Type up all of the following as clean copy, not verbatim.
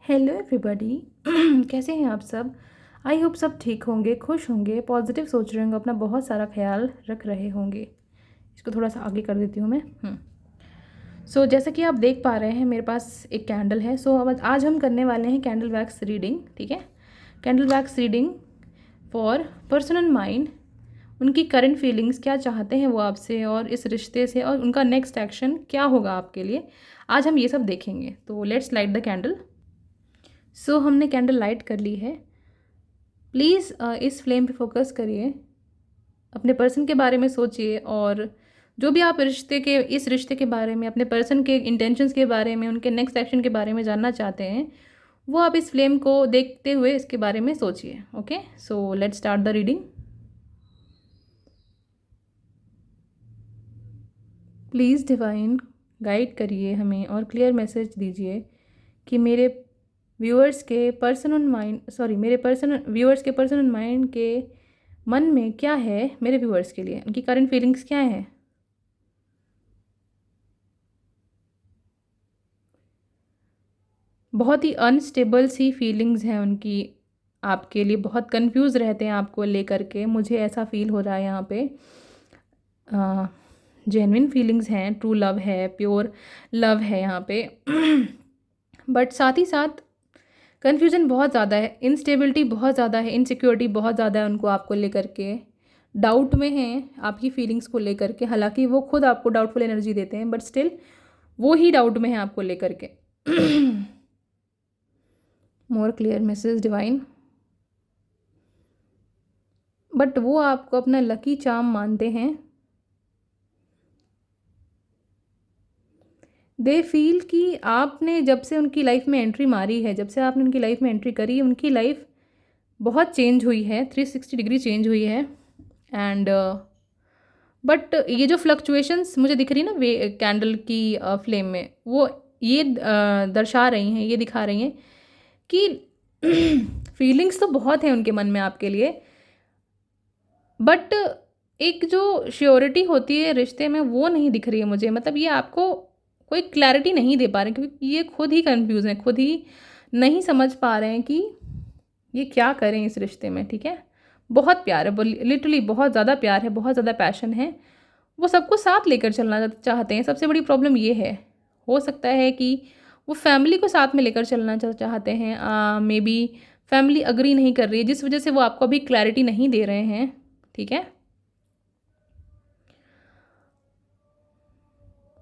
Hello everybody. कैसे हैं आप सब? आई होप सब ठीक होंगे, खुश होंगे, पॉजिटिव सोच रहे होंगे, अपना बहुत सारा ख्याल रख रहे होंगे। इसको थोड़ा सा आगे कर देती हूँ मैं। जैसा कि आप देख पा रहे हैं मेरे पास एक कैंडल है। अब आज हम करने वाले हैं कैंडल वैक्स रीडिंग। ठीक है, candle wax reading for person and mind. उनकी करंट फीलिंग्स क्या चाहते हैं वो आपसे और इस रिश्ते से, और उनका नेक्स्ट एक्शन क्या होगा आपके लिए। आज हम ये सब देखेंगे। तो लेट्स लाइट द कैंडल। हमने कैंडल लाइट कर ली है। प्लीज़ इस फ्लेम पे फोकस करिए, अपने पर्सन के बारे में सोचिए, और जो भी आप इस रिश्ते के बारे में, अपने पर्सन के इंटेंशंस के बारे में, उनके नेक्स्ट एक्शन के बारे में जानना चाहते हैं, वो आप इस फ्लेम को देखते हुए इसके बारे में सोचिए। Okay, so let's start the reading. Please divine guide करिए हमें और क्लियर मैसेज दीजिए कि मेरे व्यूअर्स के पर्सन एंड माइंड के मन में क्या है, मेरे व्यूअर्स के लिए उनकी करंट फीलिंग्स क्या है। बहुत ही अनस्टेबल सी फीलिंग्स हैं उनकी आपके लिए, बहुत कंफ्यूज रहते हैं आपको लेकर के, मुझे ऐसा फील हो रहा है यहाँ पे। जेन्युइन फीलिंग्स हैं, ट्रू लव है, प्योर लव है यहाँ पे। बट साथ ही साथ कन्फ्यूज़न बहुत ज़्यादा है, इंस्टेबिलिटी बहुत ज़्यादा है, इनसिक्योरिटी बहुत ज़्यादा है उनको आपको लेकर के। डाउट में हैं आपकी फीलिंग्स को लेकर के, हालांकि वो खुद आपको डाउटफुल एनर्जी देते हैं, बट स्टिल वो ही डाउट में हैं आपको लेकर के। More clear message divine. But वो आपको अपना लकी चार्म मानते हैं। दे फील कि आपने जब से उनकी लाइफ में एंट्री मारी है, जब से आपने उनकी लाइफ में एंट्री करी, उनकी लाइफ बहुत चेंज हुई है, 360 डिग्री चेंज हुई है। एंड बट ये जो फ्लक्चुएशंस मुझे दिख रही है ना वे कैंडल की फ्लेम में, वो ये दर्शा रही हैं, ये दिखा रही हैं कि फीलिंग्स तो बहुत हैं उनके मन में आपके लिए, बट एक जो श्योरिटी होती है रिश्ते में वो नहीं दिख रही है मुझे। मतलब ये आपको कोई क्लैरिटी नहीं दे पा रहे, क्योंकि ये खुद ही कंफ्यूज हैं, खुद ही नहीं समझ पा रहे हैं कि ये क्या करें इस रिश्ते में। ठीक है, बहुत प्यार है, लिटरली बहुत ज़्यादा प्यार है, बहुत ज़्यादा पैशन है, वो सबको साथ लेकर चलना चाहते हैं। सबसे बड़ी प्रॉब्लम ये है, हो सकता है कि वो फैमिली को साथ में लेकर चलना चाहते हैं। मे बी फैमिली अग्री नहीं कर रही है, जिस वजह से वो आपको अभी क्लैरिटी नहीं दे रहे हैं। ठीक है,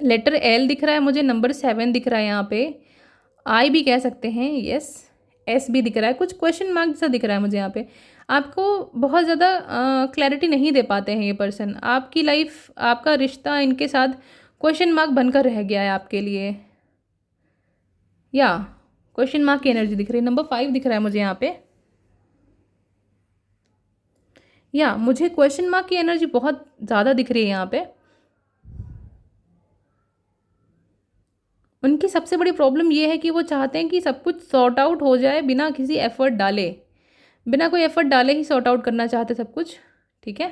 लेटर एल दिख रहा है मुझे, नंबर 7 दिख रहा है यहाँ पे, आई भी कह सकते हैं, यस, एस भी दिख रहा है, कुछ क्वेश्चन मार्क जैसा दिख रहा है मुझे यहाँ पे। आपको बहुत ज़्यादा क्लैरिटी नहीं दे पाते हैं ये पर्सन। आपकी लाइफ, आपका रिश्ता इनके साथ क्वेश्चन मार्क बनकर रह गया है आपके लिए, या क्वेश्चन मार्क की एनर्जी दिख रही है। नंबर 5 दिख रहा है मुझे यहाँ पे, या मुझे क्वेश्चन मार्क की एनर्जी बहुत ज़्यादा दिख रही है यहाँ पे। उनकी सबसे बड़ी प्रॉब्लम ये है कि वो चाहते हैं कि सब कुछ सॉर्ट आउट हो जाए बिना किसी एफर्ट डाले, बिना कोई एफर्ट डाले ही सॉर्ट आउट करना चाहते सब कुछ। ठीक है,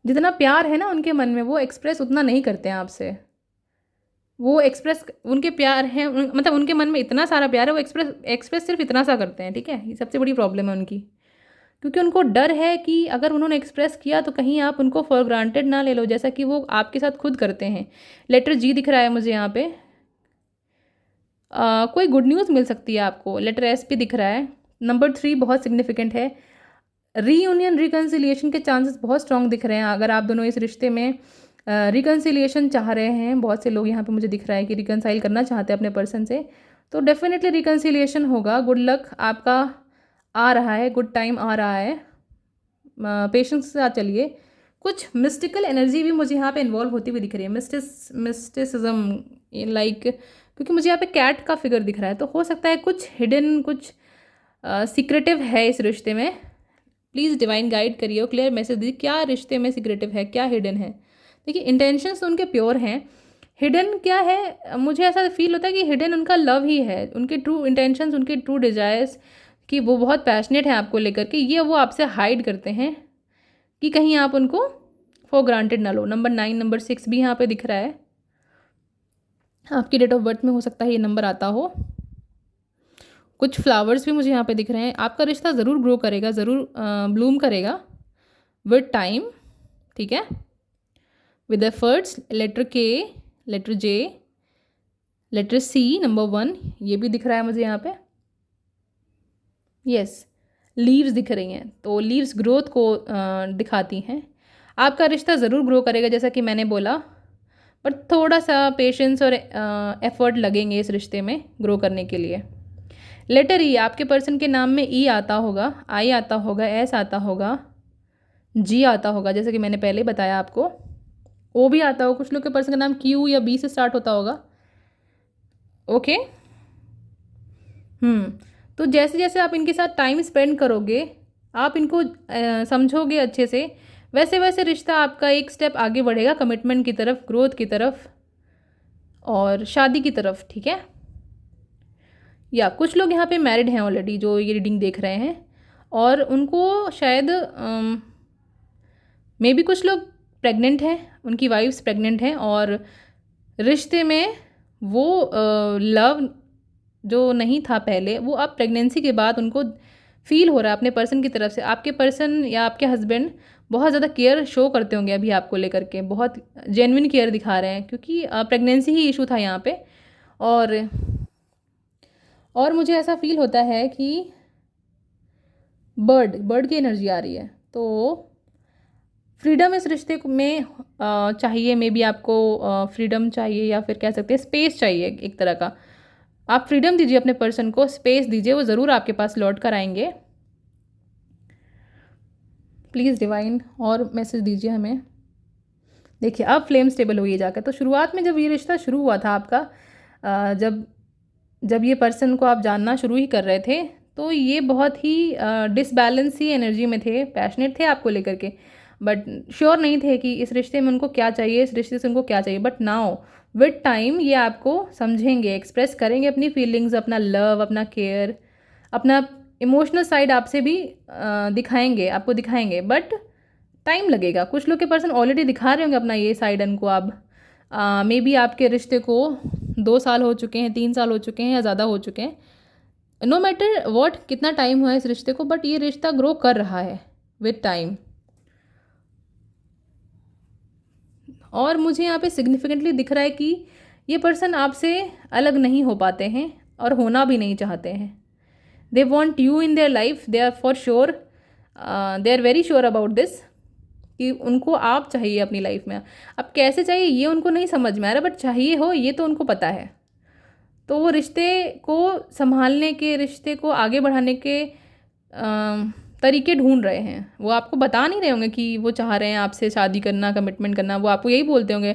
जितना प्यार है ना उनके मन में, वो एक्सप्रेस उतना नहीं करते हैं आपसे। वो एक्सप्रेस, उनके प्यार है मतलब उनके मन में इतना सारा प्यार है, वो एक्सप्रेस एक्सप्रेस सिर्फ इतना सा करते हैं। ठीक है, ये सबसे बड़ी प्रॉब्लम है उनकी, क्योंकि उनको डर है कि अगर उन्होंने एक्सप्रेस किया तो कहीं आप उनको फॉर ग्रांटेड ना ले लो, जैसा कि वो आपके साथ खुद करते हैं। लेटर जी दिख रहा है मुझे यहाँ पे, कोई गुड न्यूज़ मिल सकती है आपको। लेटर एस भी दिख रहा है। नंबर 3 बहुत सिग्निफिकेंट है, रीयूनियन रिकन्सिलिएशन के चांसेस बहुत स्ट्रॉन्ग दिख रहे हैं। अगर आप दोनों इस रिश्ते में रिकन्सिलिएशन चाह रहे हैं, बहुत से लोग यहाँ पे मुझे दिख रहा है कि रिकन्साइल करना चाहते हैं अपने पर्सन से, तो डेफिनेटली रिकन्सिलिएशन होगा। गुड लक आपका आ रहा है, गुड टाइम आ रहा है, पेशेंस के साथ चलिए। कुछ मिस्टिकल एनर्जी भी मुझे यहाँ पे इन्वॉल्व होती हुई दिख रही है, मिस्टिसिज्म लाइक, क्योंकि मुझे यहाँ पे कैट का फिगर दिख रहा है, तो हो सकता है कुछ हिडन, कुछ सीक्रेटिव है इस रिश्ते में। प्लीज़ डिवाइन गाइड करिए और क्लियर मैसेज दीजिए, क्या रिश्ते में सीक्रेटिव है, क्या हिडन है। देखिए, इंटेंशंस तो उनके प्योर हैं, हिडन क्या है, मुझे ऐसा फील होता है कि हिडन उनका लव ही है, उनके ट्रू इंटेंशंस, उनके ट्रू डिजायर्स, कि वो बहुत पैशनेट हैं आपको लेकर के, ये वो आपसे हाइड करते हैं कि कहीं आप उनको फॉर ग्रांटेड ना लो। नंबर 9, नंबर 6 भी यहाँ पे दिख रहा है। आपकी डेट ऑफ बर्थ में हो सकता है ये नंबर आता हो। कुछ फ्लावर्स भी मुझे यहाँ पे दिख रहे हैं। आपका रिश्ता ज़रूर ग्रो करेगा, ज़रूर ब्लूम करेगा विद टाइम, ठीक है, विद एफर्ट्स। लेटर के, लेटर जे, लेटर सी, नंबर 1 ये भी दिख रहा है मुझे यहाँ पे। यस, लीव्स दिख रही हैं, तो लीव्स ग्रोथ को दिखाती हैं। आपका रिश्ता ज़रूर ग्रो करेगा जैसा कि मैंने बोला, पर थोड़ा सा पेशेंस और एफर्ट लगेंगे इस रिश्ते में ग्रो करने के लिए। लेटर ई, आपके पर्सन के नाम में ई आता होगा, आई आता होगा, एस आता होगा, जी आता होगा, जैसे कि मैंने पहले बताया आपको। ओ भी आता होगा, कुछ लोग के पर्सन का नाम क्यू या बी से स्टार्ट होता होगा। ओके। तो जैसे जैसे आप इनके साथ टाइम स्पेंड करोगे, आप इनको समझोगे अच्छे से, वैसे वैसे रिश्ता आपका एक स्टेप आगे बढ़ेगा कमिटमेंट की तरफ, ग्रोथ की तरफ और शादी की तरफ, ठीक है। या कुछ लोग यहाँ पे मैरिड हैं ऑलरेडी, जो ये रीडिंग देख रहे हैं, और उनको शायद मे बी कुछ लोग प्रेग्नेंट हैं, उनकी वाइफ्स प्रेग्नेंट हैं, और रिश्ते में वो लव जो नहीं था पहले, वो अब प्रेगनेंसी के बाद उनको फील हो रहा है अपने पर्सन की तरफ से। आपके पर्सन या आपके हस्बैंड बहुत ज़्यादा केयर शो करते होंगे अभी आपको लेकर के, बहुत जेन्युइन केयर दिखा रहे हैं, क्योंकि प्रेगनेंसी ही इशू था यहाँ पे। और मुझे ऐसा फील होता है कि बर्ड की एनर्जी आ रही है, तो फ्रीडम इस रिश्ते में चाहिए। मे बी आपको फ्रीडम चाहिए, या फिर कह सकते हैं स्पेस चाहिए एक तरह का। आप फ्रीडम दीजिए अपने पर्सन को, स्पेस दीजिए, वो ज़रूर आपके पास लौट कर आएंगे। प्लीज़ डिवाइन और मैसेज दीजिए हमें। देखिए अब फ्लेम स्टेबल हुई जाकर। तो शुरुआत में जब ये रिश्ता शुरू हुआ था आपका, जब ये पर्सन को आप जानना शुरू ही कर रहे थे, तो ये बहुत ही डिसबैलेंस ही एनर्जी में थे, पैशनेट थे आपको लेकर के, बट श्योर नहीं थे कि इस रिश्ते में उनको क्या चाहिए, इस रिश्ते से उनको क्या चाहिए। बट नाउ विद टाइम ये आपको समझेंगे, एक्सप्रेस करेंगे अपनी फीलिंग्स, अपना लव, अपना केयर, अपना इमोशनल साइड आपसे भी दिखाएंगे, आपको दिखाएंगे, बट टाइम लगेगा। कुछ लोग के पर्सन ऑलरेडी दिखा रहे होंगे अपना ये साइड उनको। अब मे बी आपके रिश्ते को 2 साल हो चुके हैं, 3 साल हो चुके हैं, या ज़्यादा हो चुके हैं, नो मैटर वॉट कितना टाइम हुआ है इस रिश्ते को, बट ये रिश्ता ग्रो कर रहा है विद टाइम। और मुझे यहाँ पे सिग्निफिकेंटली दिख रहा है कि ये पर्सन आपसे अलग नहीं हो पाते हैं और होना भी नहीं चाहते हैं। They want you in their life, they are for sure, they are very sure about this, कि उनको आप चाहिए अपनी लाइफ में। अब कैसे चाहिए ये उनको नहीं समझ में आ रहा, बट चाहिए हो ये तो उनको पता है। तो वो रिश्ते को संभालने के, रिश्ते को आगे बढ़ाने के तरीके ढूंढ रहे हैं। वो आपको बता नहीं रहे होंगे कि वो चाह रहे हैं आपसे शादी करना, कमिटमेंट करना। वो आपको यही बोलते होंगे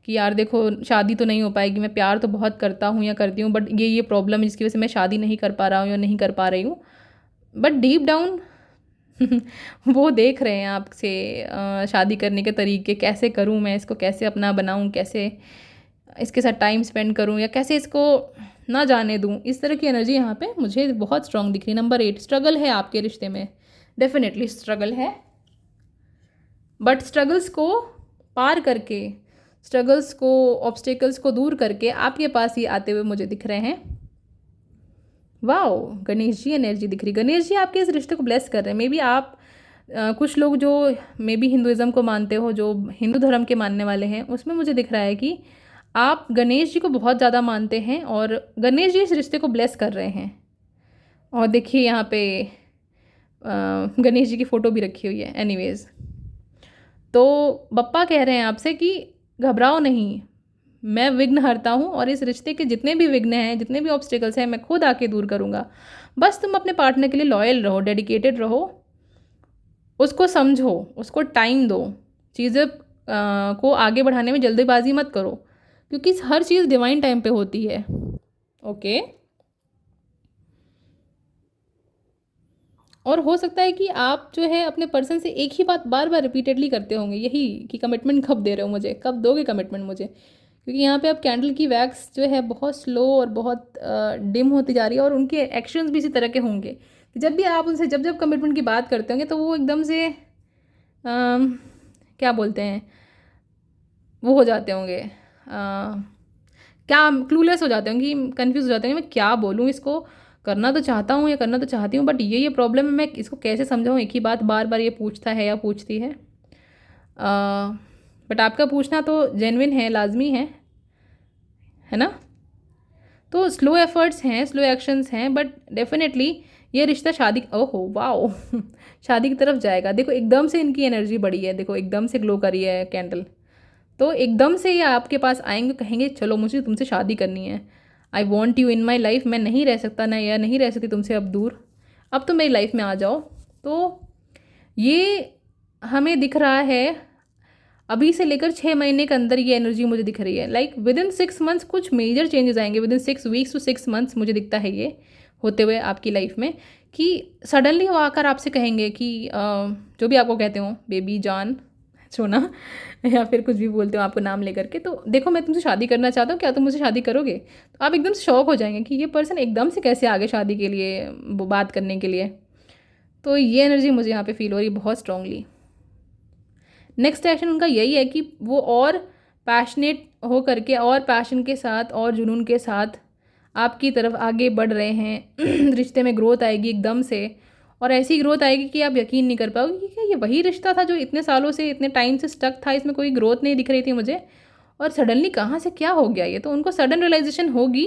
कि यार देखो शादी तो नहीं हो पाएगी, मैं प्यार तो बहुत करता हूँ या करती हूँ, बट ये प्रॉब्लम है जिसकी वजह से मैं शादी नहीं कर पा रहा हूँ या नहीं कर पा रही हूँ। बट डीप डाउन वो देख रहे हैं आपसे शादी करने के तरीके, कैसे करूँ मैं इसको, कैसे अपना बनाऊँ, कैसे इसके साथ टाइम स्पेंड करूँ, या कैसे इसको ना जाने दूँ। इस तरह की एनर्जी यहाँ पे मुझे बहुत स्ट्रांग दिख रही है। नंबर 8, स्ट्रगल है आपके रिश्ते में, डेफिनेटली स्ट्रगल है, बट स्ट्रगल्स को पार करके, स्ट्रगल्स को, ऑब्स्टेकल्स को दूर करके आपके पास ही आते हुए मुझे दिख रहे हैं। वाओ, गणेश जी एनर्जी दिख रही। गणेश जी आपके इस रिश्ते को ब्लेस कर रहे हैं। मे बी आप कुछ लोग जो मे बी हिंदुज़म को मानते हो, जो हिंदू धर्म के मानने वाले हैं, उसमें मुझे दिख रहा है कि आप गणेश जी को बहुत ज़्यादा मानते हैं और गणेश जी इस रिश्ते को ब्लेस कर रहे हैं। और देखिए यहाँ पे गणेश जी की फ़ोटो भी रखी हुई है। एनीवेज़, तो बप्पा कह रहे हैं आपसे कि घबराओ नहीं, मैं विघ्न हरता हूँ, और इस रिश्ते के जितने भी विघ्न हैं, जितने भी ऑब्स्टिकल्स हैं, मैं खुद आके दूर करूँगा। बस तुम अपने पार्टनर के लिए लॉयल रहो, डेडिकेटेड रहो, उसको समझो, उसको टाइम दो, चीज़ें को आगे बढ़ाने में जल्दीबाजी मत करो, क्योंकि हर चीज़ डिवाइन टाइम पे होती है। ओके। और हो सकता है कि आप जो है अपने पर्सन से एक ही बात बार बार रिपीटेडली करते होंगे, यही कि कमिटमेंट कब दे रहे हो मुझे, कब दोगे कमिटमेंट मुझे, क्योंकि यहाँ पे अब कैंडल की वैक्स जो है बहुत स्लो और बहुत डिम होती जा रही है, और उनके एक्शंस भी इसी तरह के होंगे कि जब भी आप उनसे जब कमिटमेंट की बात करते होंगे तो वो एकदम से क्या बोलते हैं, वो हो जाते होंगे, क्या क्लूलेस हो जाते होंगे, कंफ्यूज हो जाते होंगे मैं क्या बोलूँ इसको, करना तो चाहता हूँ या करना तो चाहती हूँ, बट ये प्रॉब्लम है, मैं इसको कैसे समझाऊँ, एक ही बात बार बार ये पूछता है या पूछती है। बट आपका पूछना तो जेन्युइन है, लाजमी है ना। तो स्लो एफर्ट्स हैं, स्लो एक्शंस हैं, बट डेफिनेटली ये रिश्ता शादी, ओहो वाओ शादी की तरफ जाएगा। देखो एकदम से इनकी एनर्जी बढ़ी है, देखो एकदम से ग्लो करी है कैंडल, तो एकदम से ये आपके पास आएंगे, कहेंगे चलो मुझे तुमसे शादी करनी है, I want you in my life, मैं नहीं रह सकता ना या नहीं रह सकती तुमसे अब दूर, अब तो मेरी लाइफ में आ जाओ। तो ये हमें दिख रहा है अभी से लेकर 6 महीने के अंदर, ये एनर्जी मुझे दिख रही है। लाइक विद इन 6 मंथ्स कुछ मेजर चेंजेस आएंगे, within 6 weeks to 6 months मुझे दिखता है ये होते हुए आपकी लाइफ में, कि सडनली वो आकर आपसे कहेंगे कि जो भी आपको कहते हो, बेबी जान, सोना, या फिर कुछ भी बोलते हो आपको नाम लेकर के, तो देखो मैं तुमसे शादी करना चाहता हूँ, क्या तुम मुझसे शादी करोगे। तो आप एकदम से शॉक हो जाएंगे कि ये पर्सन एकदम से कैसे आगे शादी के लिए, वो बात करने के लिए। तो ये एनर्जी मुझे यहाँ पे फील हो रही है बहुत स्ट्रांगली। नेक्स्ट एक्शन उनका यही है कि वो और पैशनेट हो करके, और पैशन के साथ और जुनून के साथ आपकी तरफ आगे बढ़ रहे हैं रिश्ते में ग्रोथ आएगी एकदम से, और ऐसी ग्रोथ आएगी कि आप यकीन नहीं कर पाओगे कि क्या ये वही रिश्ता था जो इतने सालों से, इतने टाइम से स्टक था, इसमें कोई ग्रोथ नहीं दिख रही थी मुझे, और सडनली कहाँ से क्या हो गया ये। तो उनको सडन रियलाइजेशन होगी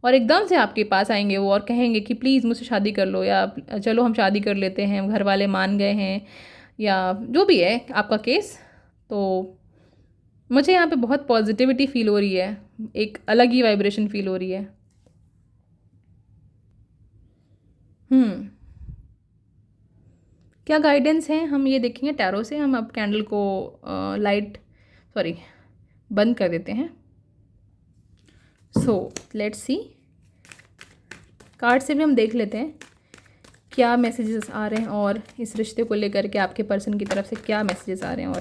और एकदम से आपके पास आएंगे वो और कहेंगे कि प्लीज़ मुझसे शादी कर लो, या चलो हम शादी कर लेते हैं, घर वाले मान गए हैं, या जो भी है आपका केस। तो मुझे यहाँ पे बहुत पॉजिटिविटी फील हो रही है, एक अलग ही वाइब्रेशन फील हो रही है। क्या गाइडेंस है हम ये देखेंगे टैरो से। हम अब कैंडल को लाइट सॉरी बंद कर देते हैं। सो लेट्स सी, कार्ड से भी हम देख लेते हैं क्या मैसेजेस आ रहे हैं, और इस रिश्ते को लेकर के आपके पर्सन की तरफ से क्या मैसेजेस आ रहे हैं,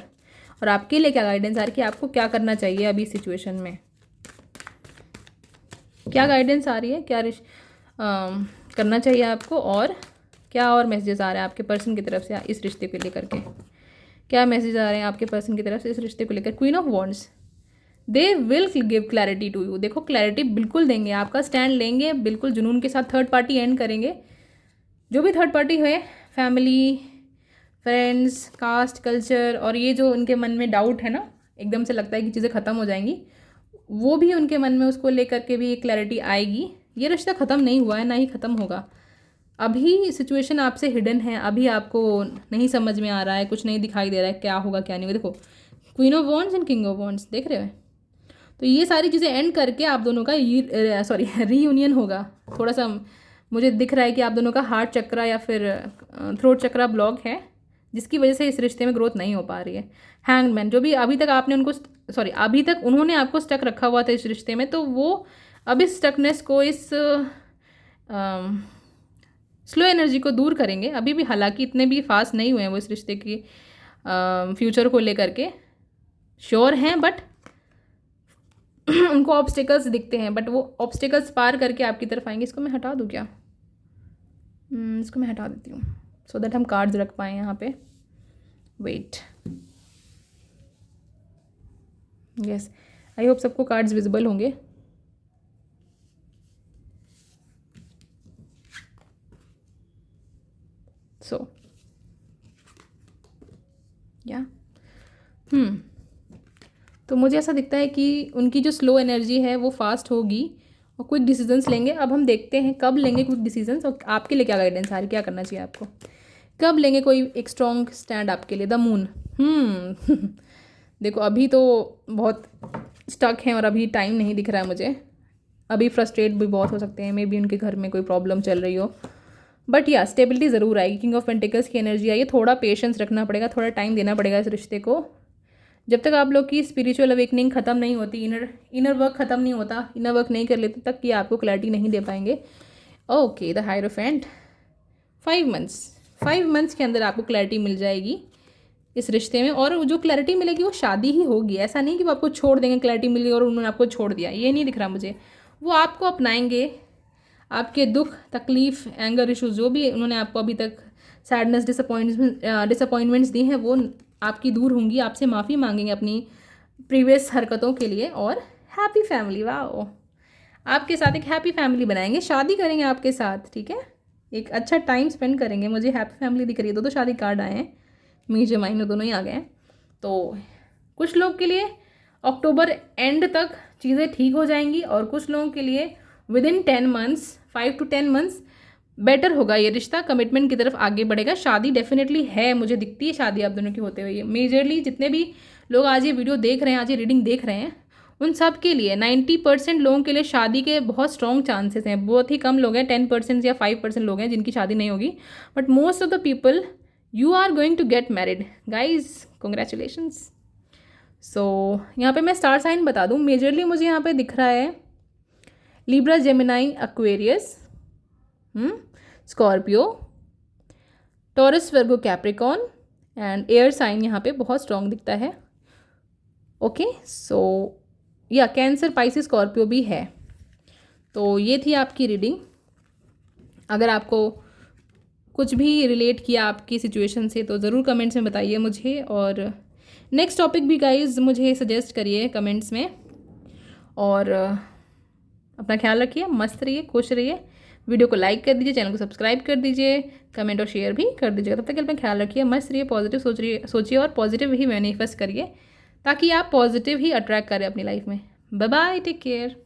और आपके लिए क्या गाइडेंस आ रही है कि आपको क्या करना चाहिए अभी सिचुएशन में। क्या गाइडेंस आ रही है, क्या करना चाहिए आपको, और क्या और मैसेजेस आ रहे हैं आपके पर्सन की तरफ से इस रिश्ते को लेकर के। क्या मैसेज आ रहे हैं आपके पर्सन की तरफ से इस रिश्ते को लेकर। Queen of wands, they will give clarity to you. देखो क्लैरिटी बिल्कुल देंगे, आपका स्टैंड लेंगे बिल्कुल जुनून के साथ। थर्ड पार्टी एंड करेंगे, जो भी थर्ड पार्टी है, फैमिली, फ्रेंड्स, कास्ट, कल्चर, और ये जो उनके मन में डाउट है ना, एकदम से लगता है कि चीज़ें ख़त्म हो जाएंगी, वो भी उनके मन में, उसको लेकर के भी एक क्लैरिटी आएगी। ये रिश्ता ख़त्म नहीं हुआ है, ना ही ख़त्म होगा। अभी सिचुएशन आपसे हिडन है, अभी आपको नहीं समझ में आ रहा है, कुछ नहीं दिखाई दे रहा है क्या होगा क्या नहीं होगा। देखो queen of wands and king of wands देख रहे हो। तो ये सारी चीज़ें एंड करके आप दोनों का रीयूनियन होगा। थोड़ा सा मुझे दिख रहा है कि आप दोनों का हार्ट चक्रा या फिर थ्रोट चक्रा ब्लॉक है, जिसकी वजह से इस रिश्ते में ग्रोथ नहीं हो पा रही है। हैंगमैन, जो भी अभी तक आपने उनको अभी तक उन्होंने आपको स्टक रखा हुआ था इस रिश्ते में, तो वो अब इस स्टकनेस को, इस स्लो एनर्जी को दूर करेंगे। अभी भी हालांकि इतने भी फास्ट नहीं हुए हैं वो इस रिश्ते की फ्यूचर को लेकर के, श्योर हैं, बट उनको ऑब्स्टिकल्स दिखते हैं, बट वो ऑब्स्टिकल्स पार करके आपकी तरफ आएंगे। इसको मैं हटा दूँ क्या? इसको मैं हटा देती हूँ सो दैट हम कार्ड्स रख पाएँ यहाँ पे। वेट, यस, आई होप सबको कार्ड्स विजिबल होंगे। सो या तो मुझे ऐसा दिखता है कि उनकी जो स्लो एनर्जी है वो फास्ट होगी और क्विक डिसीजंस लेंगे। अब हम देखते हैं कब लेंगे क्विक डिसीजंस, और आपके लिए क्या गाइडेंस आ रही है, क्या करना चाहिए आपको, कब लेंगे कोई एक स्ट्रॉन्ग स्टैंड आपके लिए। द मून, देखो अभी तो बहुत स्टक हैं और अभी टाइम नहीं दिख रहा है मुझे, अभी फ्रस्ट्रेट भी बहुत हो सकते हैं, मे बी उनके घर में कोई प्रॉब्लम चल रही हो, बट या स्टेबिलिटी ज़रूर आएगी। किंग ऑफ पेंटिकल्स की एनर्जी आई है, थोड़ा पेशेंस रखना पड़ेगा, थोड़ा टाइम देना पड़ेगा इस रिश्ते को। जब तक आप लोग की स्पिरिचुअल अवेकनिंग ख़त्म नहीं होती, इनर वर्क ख़त्म नहीं होता, इनर वर्क नहीं कर लेते, तक ये आपको क्लैरिटी नहीं दे पाएंगे। ओके, द हायरोफेंट, 5 मंथ्स के अंदर आपको क्लैरिटी मिल जाएगी इस रिश्ते में, और जो क्लैरिटी मिलेगी वो शादी ही होगी। ऐसा नहीं कि वो आपको छोड़ देंगे, क्लैरिटी मिली और उन्होंने आपको छोड़ दिया, ये नहीं दिख रहा मुझे। वो आपको अपनाएंगे, आपके दुख, तकलीफ़, एंगर इश्यूज जो भी उन्होंने आपको अभी तक सैडनेस, डिसअपॉइंटमेंट्स दी हैं, वो आपकी दूर होंगी, आपसे माफ़ी मांगेंगे अपनी प्रीवियस हरकतों के लिए। और हैप्पी फैमिली, वाह, आपके साथ एक हैप्पी फैमिली बनाएंगे, शादी करेंगे आपके साथ, ठीक है, एक अच्छा टाइम स्पेंड करेंगे। मुझे हैप्पी फैमिली दिख रही है, दो शादी कार्ड आए हैं, मेजर माइनर दोनों ही आ गए हैं। तो कुछ लोग के लिए अक्टूबर एंड तक चीज़ें ठीक हो जाएंगी और कुछ लोगों के लिए within 10 months, 5 to 10 months better होगा ये रिश्ता, कमिटमेंट की तरफ आगे बढ़ेगा। शादी डेफिनेटली है, मुझे दिखती है शादी आप दोनों की होते हुए। मेजरली जितने भी लोग आज ये वीडियो देख रहे हैं, आज ये रीडिंग देख रहे हैं, उन सब के लिए 90% लोगों के लिए शादी के बहुत स्ट्रॉन्ग चांसेस हैं। बहुत ही कम लोग हैं, 10% या 5% लोग हैं जिनकी शादी नहीं होगी, but most of the people you are going to get married guys, congratulations. So यहाँ पे मैं स्टार साइन बता दूँ, मेजरली मुझे यहाँ पे दिख रहा है Libra, Gemini, Aquarius, Scorpio, Taurus, Virgo, Capricorn and air sign यहाँ पे बहुत स्ट्रॉन्ग दिखता है। ओके, सो या कैंसर, पाइसिस, स्कॉर्पियो भी है। तो ये थी आपकी रीडिंग। अगर आपको कुछ भी रिलेट किया आपकी सिचुएशन से तो ज़रूर कमेंट्स में बताइए मुझे, और नेक्स्ट टॉपिक भी गाइज मुझे सजेस्ट करिए कमेंट्स में। और अपना ख्याल रखिए, मस्त रहिए, खुश रहिए। वीडियो को लाइक कर दीजिए, चैनल को सब्सक्राइब कर दीजिए, कमेंट और शेयर भी कर दीजिएगा। तब तक अपना ख्याल रखिए, मस्त रहिए, पॉजिटिव सोचिए और पॉजिटिव ही मैनिफेस्ट करिए, ताकि आप पॉजिटिव ही अट्रैक्ट करें अपनी लाइफ में। Bye bye, take care.